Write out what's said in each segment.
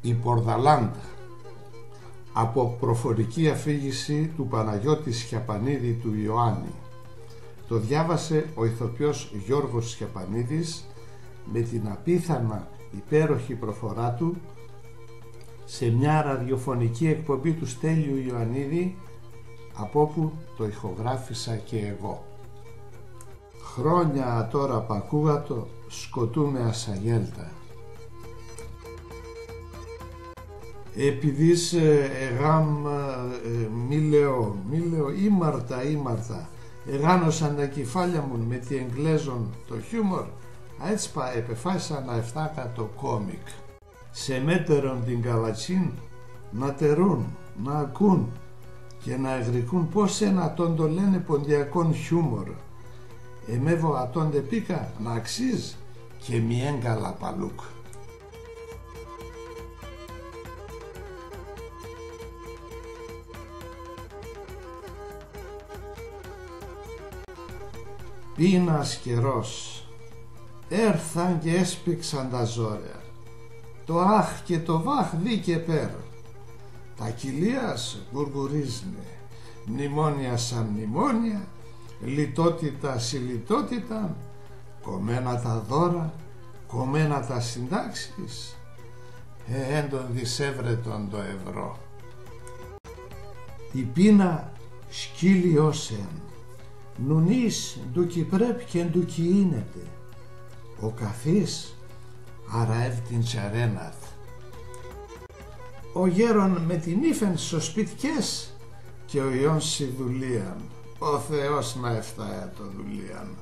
Η Πορδαλάντα, από προφορική αφήγηση του Παναγιώτη Σιαπανίδη του Ιωάννη. Το διάβασε ο ηθοποιός Γιώργος Σιαπανίδης με την απίθανα υπέροχη προφορά του σε μια ραδιοφωνική εκπομπή του Στέλιου Ιωαννίδη, από όπου το ηχογράφησα και εγώ. Χρόνια τώρα που ακούγατο σκοτούμε ασαγέλτα. Επειδή εγάμ μίλεω ήμαρτα εγάνωσαν τα κεφάλια μου με τη εγγλέζον το χιούμορ, έτσι επεφάσισα να εφτάκα το κόμικ. Σε μέτερον την καλατσίν να τερούν, να ακούν και να εγρικούν πως ένα τον το λένε ποντιακόν χιούμορ. Εμέβω ατόντε πίκα να αξίζει και μη έγκαλα παλούκ. Πείνας καιρός, έρθαν και έσπηξαν τα ζόρια, το αχ και το βαχ δει και πέρα. Τα κοιλίας γουργουρίζνε, μνημόνια σαν μνημόνια, λιτότητα συλλιτότητα, κομμένα τα δώρα, κομμένα τα συντάξεις, έντον δισεύρετον το ευρώ. Η πείνα σκύλιώσεν, νουνείς ντουκι πρέπει και ντουκι ίνεται, ο καθής αραεύ την τσαρέναθ. Ο γέρον με την ύφεν σωσπιτικές και ο ιόν στη δουλείαν, ο Θεός να εφτάε το δουλείαν.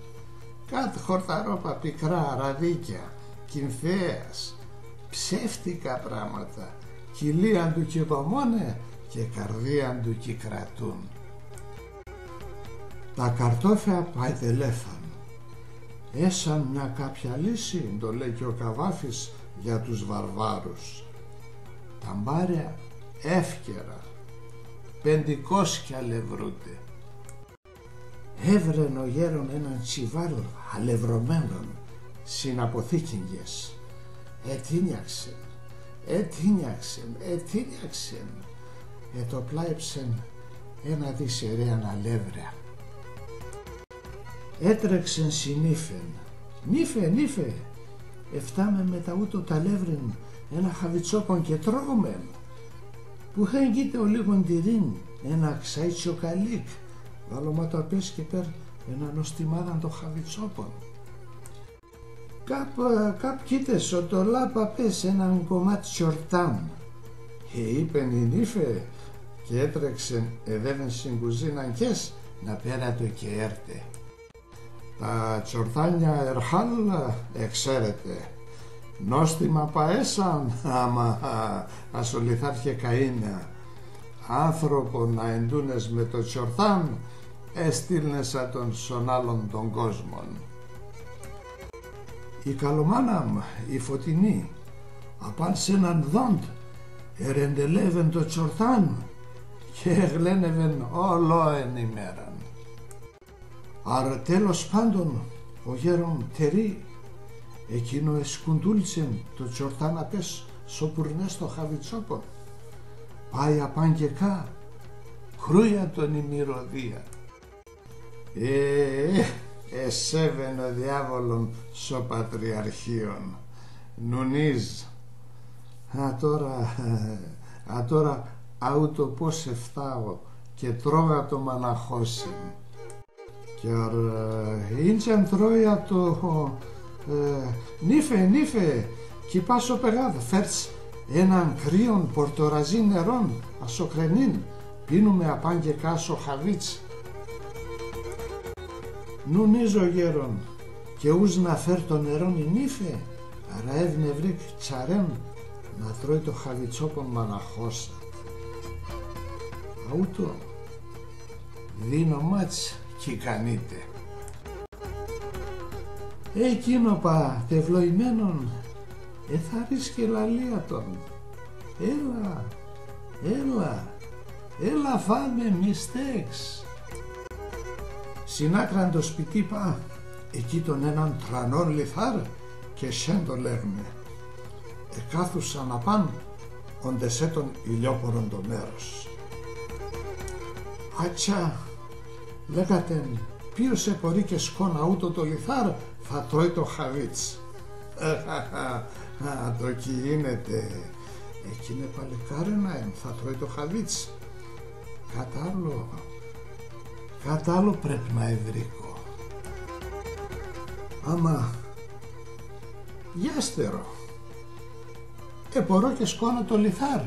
Κάτι χορταρόπα πικρά ραδίκια, κυμφέας, ψεύτικα πράγματα, κοιλίαν του και δομώνε και καρδίαν του και κρατούν. Τα καρτόφια παϊτελέφαν, έσαν μια κάποια λύση, το λέει και ο Καβάφης, για τους βαρβάρους. Τα μπάρια εύκαιρα, 500 λευρούτε. Έβρεν ο γέρον έναν τσιβάλ αλευρωμένον συναποθήκηγες. Ετίνιαξεν, το πλάιψεν ένα δισερέαν αλεύρια. Έτρεξεν συνήφεν, νύφε, εφτάμε μετά ούτω τα λεύριν ένα χαβιτσόπον και τρώγομεν, που χέγγεται ο λίγον τυρήν, ένα ξάιτσιο καλίκ, βάλωμα το απές και πέρ ένα νοστιμάδαν το χαβιτσόπον. Κάπ κοίτες ο το λάπα πες έναν κομμάτι τσορτάν, είπεν η νύφε και έτρεξεν εδέβεν στην κουζίναν κες να πέρα το και έρτε. Τα τσορτάνια ερχάλ εξαίρετε, νόστιμα παέσαν άμα ασολιθάρχε καΐνια. Άνθρωπο να εντούνες με το τσορτάν έστειλνεσα τον σον άλλον των κόσμων. Η καλομάνα η φωτεινή απάν σε έναν δόντ ερεντελεύεν το τσορτάν και εγλένευεν όλο εν ημέραν. Άρα τέλος πάντων ο γέρον τερί εκείνο εσκουντούλτσεν το τσορτάν απές σοπουρνές το χαβιτσόπον. Πάει απάν και κά, κρούια τον η μυρωδία. Εσέβεν ο διάβολον σο πατριαρχείον. Νουνίζ. Τώρα αούτο πως εφτάω και τρώγα το μαναχώσιν. Και ίντσαν τρώια το νύφε κι πάσο πεγάδ φέρτς έναν κρύον πορτοραζί νερόν ασοκρενήν, πίνουμε απάν και κάσο χαβίτς. Νουνίζω γέρον και ούς να φέρ το νερόν η νύφε, άρα εύνευρικ τσαρέν να τρώει το χαβιτσόπον μαναχώσα. Αούτο δίνω μάτς κι κανείτε. Εκείνο τευλοημένον εθαρείς και λαλία τον. Έλα φάμε μιστέξ. Συνάκραν το σπιτί πά, εκεί τον έναν τρανόν λιθάρ και σεν το λέγμε. Εκάθουσαν απάν οντεσέ τον ηλιόπορον το μέρος. Άτσα, λέγατεν, ποιος επορεί και σκόνα ούτω το λιθάρ, θα τρώει το χαβίτς. Το κιείνεται. Εκείνε παλικάρενα θα τρώει το χαβίτς. Κατάλλο πρέπει να ευρύκω. Άμα γιάστερο επορώ και σκόνα το λιθάρ.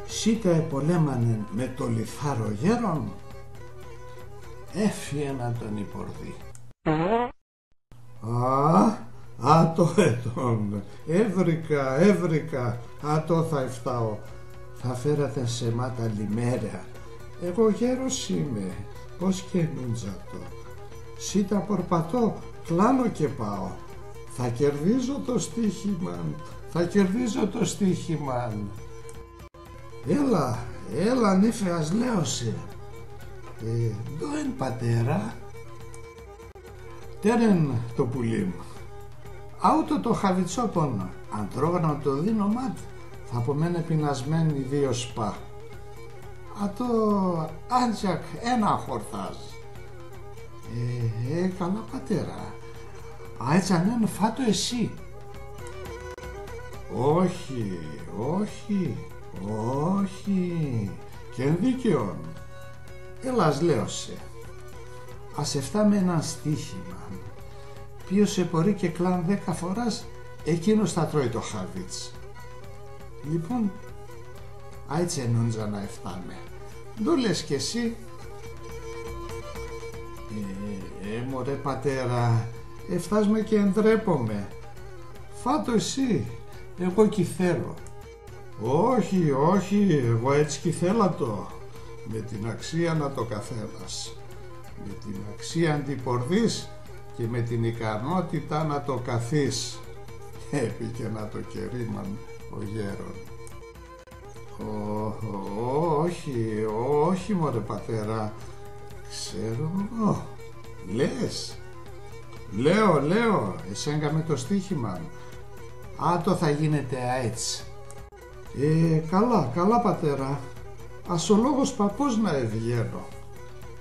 Σίτα επολέμανεν με το λιθάρο γέρον, έφυγε να τον υπορδεί. Το έτον, έβρικα, το θα εφτάω, θα φέρατε σε μάτα λιμέρια, εγώ γέρος είμαι, πως και νούντζατο, σίτα πορπατώ, κλάνω και πάω, θα κερδίζω το στοίχημα, Έλα νύφε, ας λέω σε. Ντοεν πατέρα. Τέρεν το πουλί μου. Άουτο το χαβιτσόπον, αν τρώγανα το δίνω μάτ, θα απομένε πεινασμένοι 2 σπα. Το άντζακ ένα χορθάζ. Καλά πατέρα. Έτσι ανέν φάτο εσύ. Όχι, και δίκαιον. Έλα ας λέω σε. Ας εφτάμε έναν στοίχημα. Ποιος επορεί και κλάν 10 φοράς, εκείνος θα τρώει το χαβίτς. Λοιπόν, έτσι ενούντζα να εφτάμε. Ντου λες κι εσύ. Μωρέ πατέρα, εφτάσμε και εντρέπομαι. Φάτο εσύ, εγώ κι θέλω. Όχι, εγώ έτσι κι θέλα το. Με την αξία να το καθένας. Με την αξία αντιπορδείς και με την ικανότητα να το καθείς. Έπηκε να το κερίμαν ο γέρον. Όχι μωρέ πατέρα. Ξέρω εγώ. Λες. Λέω. Εσέγγαμε το στοίχημα. Το θα γίνεται έτσι. Καλά πατέρα. Ας ο λόγος παππούς να ευγαίνω.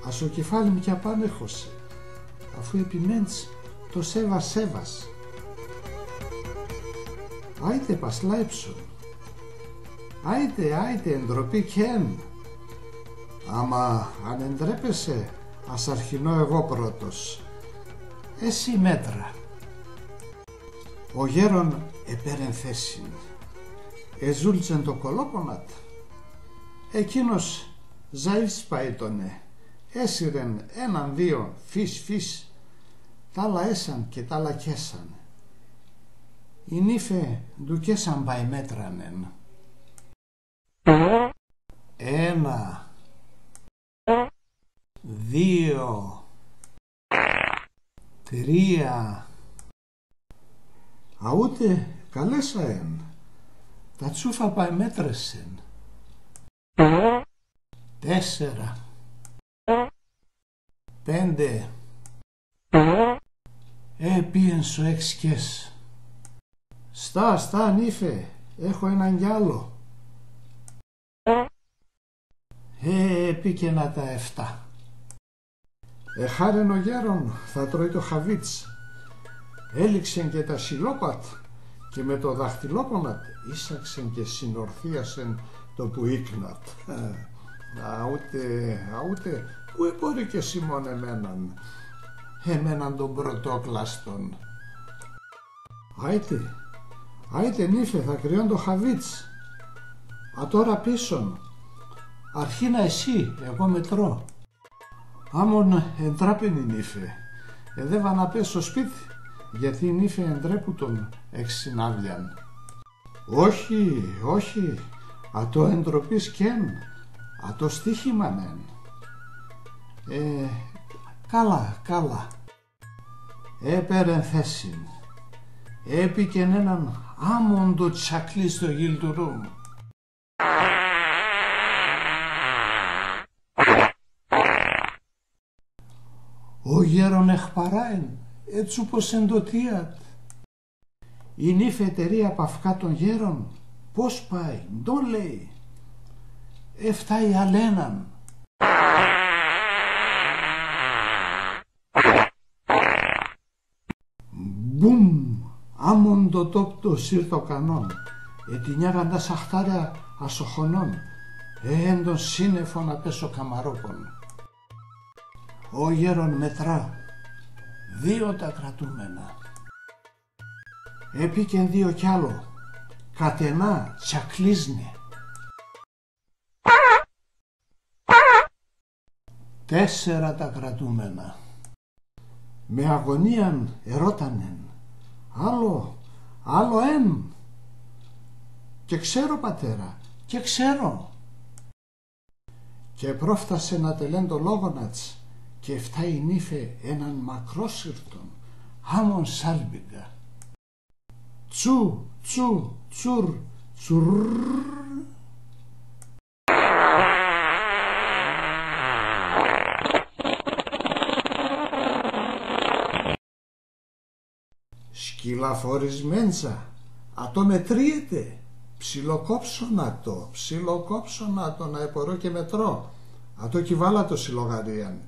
Ας ο κεφάλι μου κι απάνεχωσε. Αφού επιμένεις το σέβας. Άιτε πασλάιψον. Άιτε εντροπή κεν. Άμα αν εντρέπεσαι, ας αρχινώ εγώ πρώτος. Εσύ μέτρα. Ο γέρον επέρεν θέση. Εζούλτσεν το κολόπονατ. Εκείνος ζαΐς παΐτονε. Έσυρεν 1-2 φύς. Τα άλλα έσαν και τα άλλα κέσαν. Η νύφε του κέσαν πάει μέτρανεν. 1, 2, 3. Αούτε καλέσαεν. Τα τσούφα πάει μέτρεσεν. 4, 5. Πήγεν σου 6 κες. Στά νύφε, έχω έναν κι άλλο. Πήγε να τα 7. Εχάρεν ο γέρον θα τρώει το χαβίτς. Έληξεν και τα σιλόπατ και με το δαχτυλόπονατ ίσαξεν και συνορθίασεν το που ίκνατ. Αούτε που εμπόρει και Σιμών εμέναν τον πρωτόκλαστον. Άιτε νύφε, θα κρυών το χαβίτς. Τώρα πίσον. Αρχίνα εσύ, εγώ μετρώ. Άμον εντράπεν η νύφε. Εδέβα να πες στο σπίτι, γιατί η νύφε εντρέπου τον εξυνάβιαν. Όχι. Το εντροπής κεν. Το στοίχημανεν. Καλά. Έπαιρεν θέσιν. Έπικεν έναν άμοντο τσακλί στο γυλτουρού μου. Ο γέρον εχπαράεν, έτσι όπως εντοτίατ. Η νύφη εταιρεία Παυκά των Γέρων πώς πάει? Ντο λέει. Έφταει αλέναν. Μπουμ, άμον το τόπτο σύρτο κανόν, ετινιάγαντα σαχτάρια ασοχωνών, έντον σύννεφο να πέσω καμαρόπον. Ο γέρον μετρά, 2 τα κρατούμενα. Έπικεν 2 κι άλλο, κατενά τσακλίσνε. 4 τα κρατούμενα. Με αγωνίαν ερώτανεν, άλλο εν. Και ξέρω πατέρα, και ξέρω. Και πρόφτασε να τελέν το λόγονατς και φτάει νύφε έναν μακρόσυρτον, άμον σάλμπιγκα. Τσου, τσου, τσουρ, τσουρ. Σκυλαφορισμέντσα, ατό μετρίεται, ψιλοκόψωνα το να επορώ και μετρώ, ατό κυβάλα το συλλογαρίαν,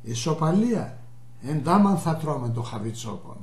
ισοπαλία, εντάμαν θα τρώμε το χαβιτσόπον.